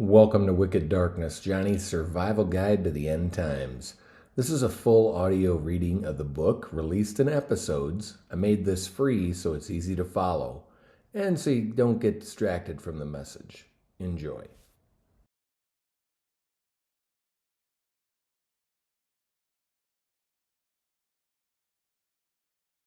Welcome to Wicked Darkness, Johnny's survival guide to the end times. This is a full audio reading of the book released in episodes. I made this free so it's easy to follow and so you don't get distracted from the message. Enjoy.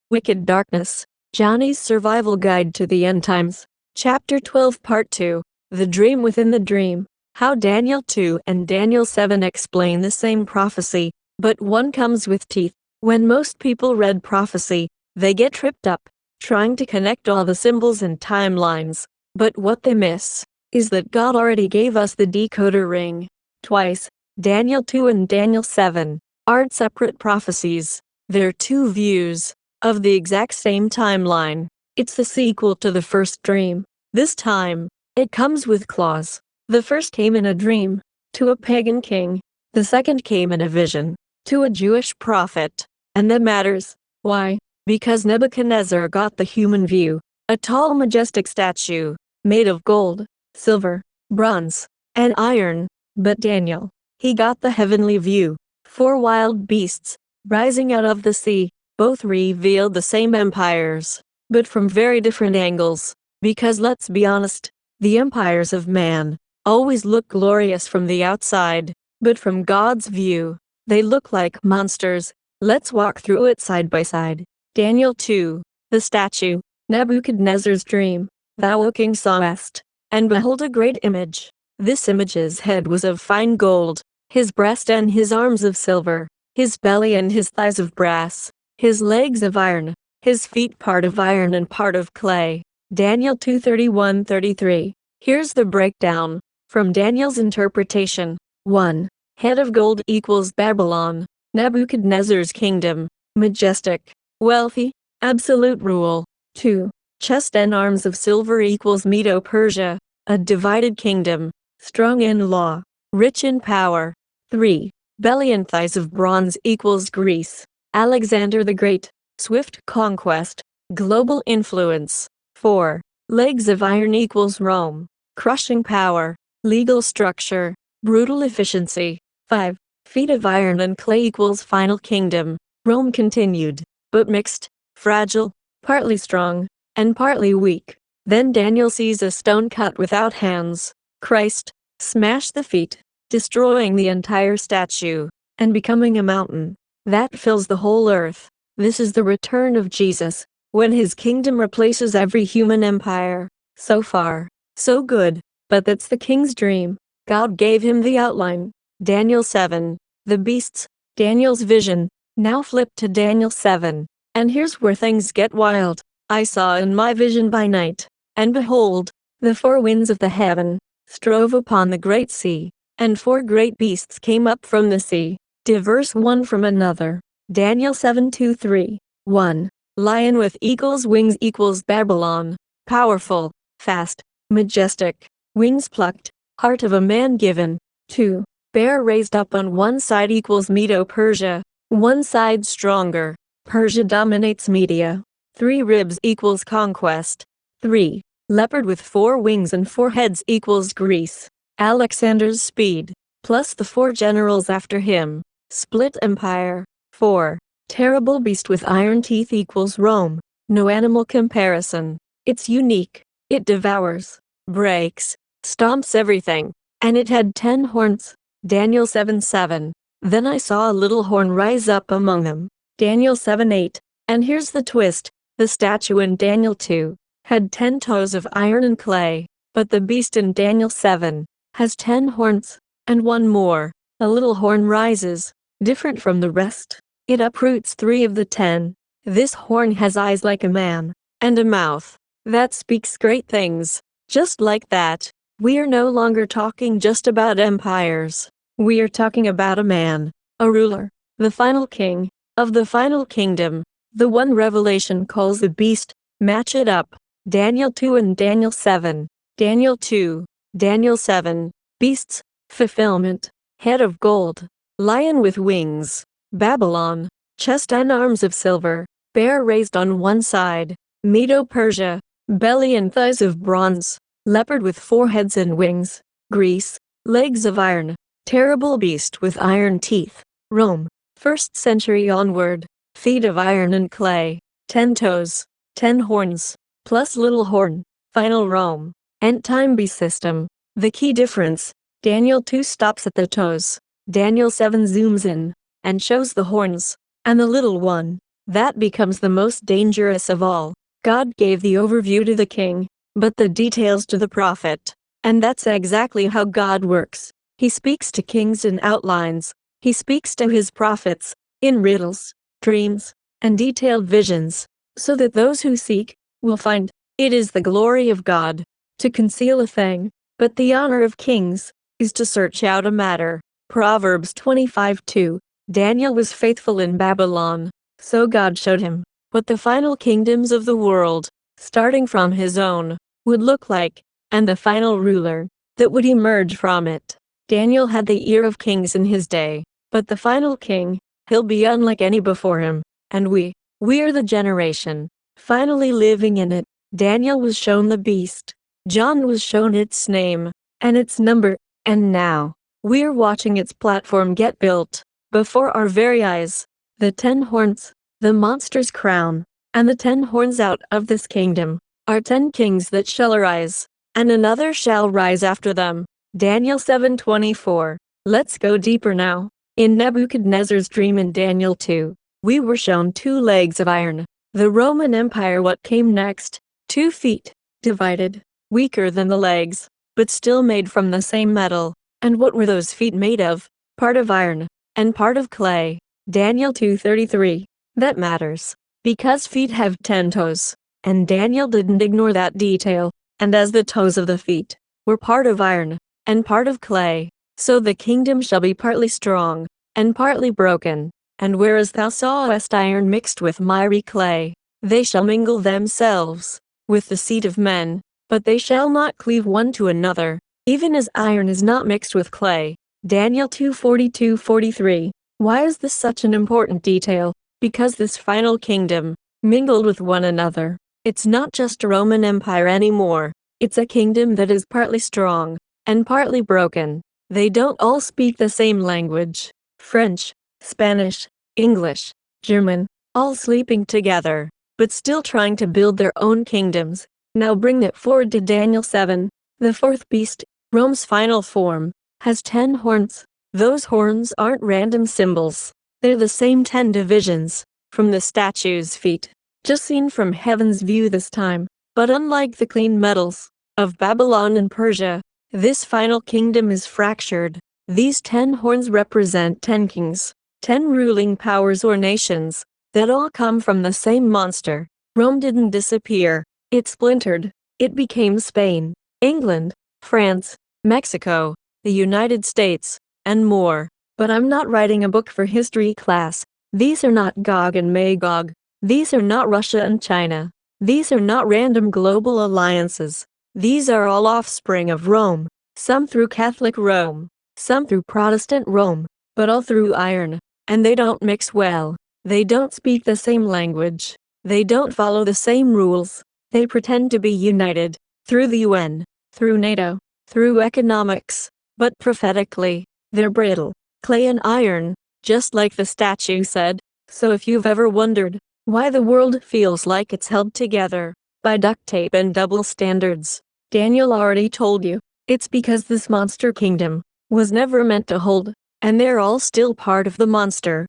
Wicked Darkness, Johnny's survival guide to the end times. Chapter 12 Part 2, The Dream Within the Dream. How Daniel 2 and Daniel 7 explain the same prophecy, but one comes with teeth. When most people read prophecy, they get tripped up, trying to connect all the symbols and timelines. But what they miss is that God already gave us the decoder ring. Twice, Daniel 2 and Daniel 7 aren't separate prophecies. They're two views of the exact same timeline. It's the sequel to the first dream. This time, it comes with clause. The first came in a dream, to a pagan king. The second came in a vision, to a Jewish prophet. And that matters. Why? Because Nebuchadnezzar got the human view, a tall majestic statue, made of gold, silver, bronze, and iron. But Daniel, he got the heavenly view, 4 wild beasts, rising out of the sea. Both revealed the same empires, but from very different angles. Because let's be honest, the empires of man always look glorious from the outside, but from God's view, they look like monsters. Let's walk through it side by side. Daniel 2, the statue, Nebuchadnezzar's dream. Thou, O king, sawest, and behold a great image. This image's head was of fine gold, his breast and his arms of silver, his belly and his thighs of brass, his legs of iron, his feet part of iron and part of clay. Daniel 2:31-33. Here's the breakdown from Daniel's interpretation. 1. Head of gold equals Babylon, Nebuchadnezzar's kingdom, majestic, wealthy, absolute rule. 2. Chest and arms of silver equals Medo-Persia, a divided kingdom, strong in law, rich in power. 3. Belly and thighs of bronze equals Greece, Alexander the Great, swift conquest, global influence. 4. Legs of iron equals Rome, crushing power, legal structure, brutal efficiency. 5. Feet of iron and clay equals final kingdom, Rome continued, but mixed, fragile, partly strong, and partly weak. Then Daniel sees a stone cut without hands, Christ, smash the feet, destroying the entire statue, and becoming a mountain that fills the whole earth. This is the return of Jesus, when his kingdom replaces every human empire. So far, so good, but that's the king's dream. God gave him the outline. Daniel 7, the beasts, Daniel's vision. Now flip to Daniel 7, and here's where things get wild. I saw in my vision by night, and behold, the 4 winds of the heaven strove upon the great sea, and 4 great beasts came up from the sea, diverse one from another. Daniel 7:2-3. 1. Lion with eagle's wings equals Babylon, powerful, fast, majestic, wings plucked, heart of a man given. 2. Bear raised up on one side equals Medo-Persia, one side stronger, Persia dominates Media. 3 ribs equals conquest. 3. Leopard with 4 wings and 4 heads equals Greece, Alexander's speed, plus the 4 generals after him, split empire. 4. Terrible beast with iron teeth equals Rome, no animal comparison. It's unique, it devours, breaks, stomps everything, and it had 10 horns. Daniel 7:7. Then I saw a little horn rise up among them. Daniel 7:8. And here's the twist, the statue in Daniel 2 had 10 toes of iron and clay, but the beast in Daniel 7 has 10 horns, and one more. A little horn rises, different from the rest. It uproots 3 of the 10. This horn has eyes like a man, and a mouth that speaks great things. Just like that, we are no longer talking just about empires. We are talking about a man, a ruler, the final king, of the final kingdom, the one Revelation calls the beast. Match it up. Daniel 2 and Daniel 7. Daniel 2, Daniel 7. Beasts, fulfillment, head of gold, lion with wings, Babylon, chest and arms of silver, bear raised on one side, Medo-Persia, belly and thighs of bronze, leopard with 4 heads and wings, Greece, Legs of iron. Terrible beast with iron teeth. Rome. 1st century onward. Feet of iron and clay. 10 toes. 10 horns. Plus little horn. Final Rome. End time beast system. The key difference. Daniel 2 stops at the toes. Daniel 7 zooms in and shows the horns and the little one. That becomes the most dangerous of all. God gave the overview to the king, but the details to the prophet. And that's exactly how God works. He speaks to kings in outlines. He speaks to his prophets in riddles, dreams, and detailed visions, so that those who seek will find. It is the glory of God to conceal a thing, but the honor of kings is to search out a matter. Proverbs 25:2. Daniel was faithful in Babylon, so God showed him what the final kingdoms of the world, starting from his own, would look like, and the final ruler that would emerge from it. Daniel had the ear of kings in his day, but the final king, he'll be unlike any before him, and we are the generation finally living in it. Daniel was shown the beast. John was shown its name and its number, and now we're watching its platform get built before our very eyes. The 10 horns, the monster's crown, and the 10 horns out of this kingdom are 10 kings that shall arise, and another shall rise after them. Daniel 7:24. Let's go deeper now. In Nebuchadnezzar's dream in Daniel 2, we were shown 2 legs of iron. The Roman Empire. What came next? 2 feet, divided, weaker than the legs, but still made from the same metal. And what were those feet made of? Part of iron, and part of clay. Daniel 2:33. That matters, because feet have 10 toes, and Daniel didn't ignore that detail. And as the toes of the feet were part of iron, and part of clay, so the kingdom shall be partly strong, and partly broken. And whereas thou sawest iron mixed with miry clay, they shall mingle themselves with the seed of men, but they shall not cleave one to another, even as iron is not mixed with clay. Daniel 2:42-43. Why is this such an important detail? Because this final kingdom mingled with one another. It's not just a Roman Empire anymore. It's a kingdom that is partly strong and partly broken. They don't all speak the same language. French, Spanish, English, German, all sleeping together, but still trying to build their own kingdoms. Now bring that forward to Daniel 7. The 4th beast, Rome's final form, has 10 horns. Those horns aren't random symbols. They're the same 10 divisions from the statue's feet, just seen from heaven's view this time. But unlike the clean metals of Babylon and Persia, this final kingdom is fractured. These 10 horns represent 10 kings, 10 ruling powers or nations, that all come from the same monster. Rome didn't disappear. It splintered. It became Spain, England, France, Mexico, the United States, and more. But I'm not writing a book for history class. These are not Gog and Magog. These are not Russia and China. These are not random global alliances. These are all offspring of Rome, some through Catholic Rome, some through Protestant Rome, but all through iron. And they don't mix well. They don't speak the same language. They don't follow the same rules. They pretend to be united through the UN, through NATO, through economics, but prophetically, they're brittle, clay and iron, just like the statue said. So if you've ever wondered why the world feels like it's held together by duct tape and double standards, Daniel already told you. It's because this monster kingdom was never meant to hold, and they're all still part of the monster.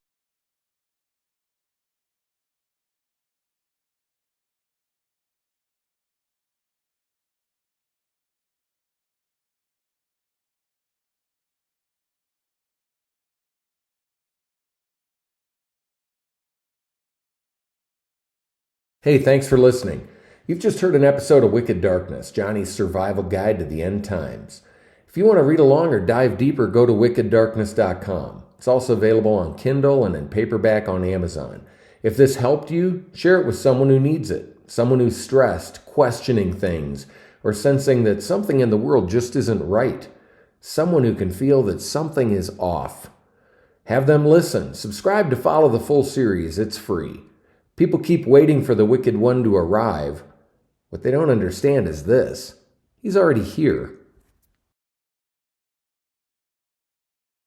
Hey, thanks for listening. You've just heard an episode of Wicked Darkness, Johnny's survival guide to the end times. If you want to read along or dive deeper, go to wickeddarkness.com. It's also available on Kindle and in paperback on Amazon. If this helped you, share it with someone who needs it, someone who's stressed, questioning things, or sensing that something in the world just isn't right, someone who can feel that something is off. Have them listen. Subscribe to follow the full series. It's free. People keep waiting for the wicked one to arrive. What they don't understand is this: he's already here.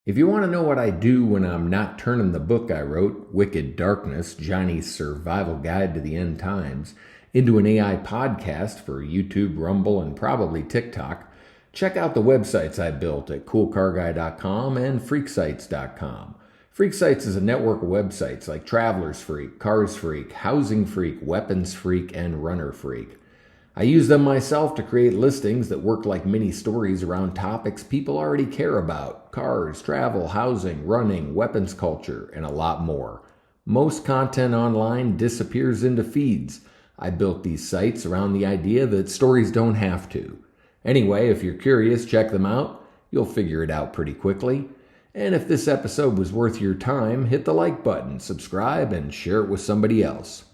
If you want to know what I do when I'm not turning the book I wrote, Wicked Darkness, Johnny's Survival Guide to the End Times, into an AI podcast for YouTube, Rumble, and probably TikTok, check out the websites I built at coolcarguy.com and freaksites.com. Freaksites is a network of websites like Travelers Freak, Cars Freak, Housing Freak, Weapons Freak, and Runner Freak. I use them myself to create listings that work like mini stories around topics people already care about: cars, travel, housing, running, weapons culture, and a lot more. Most content online disappears into feeds. I built these sites around the idea that stories don't have to. Anyway, if you're curious, check them out. You'll figure it out pretty quickly. And if this episode was worth your time, hit the like button, subscribe, and share it with somebody else.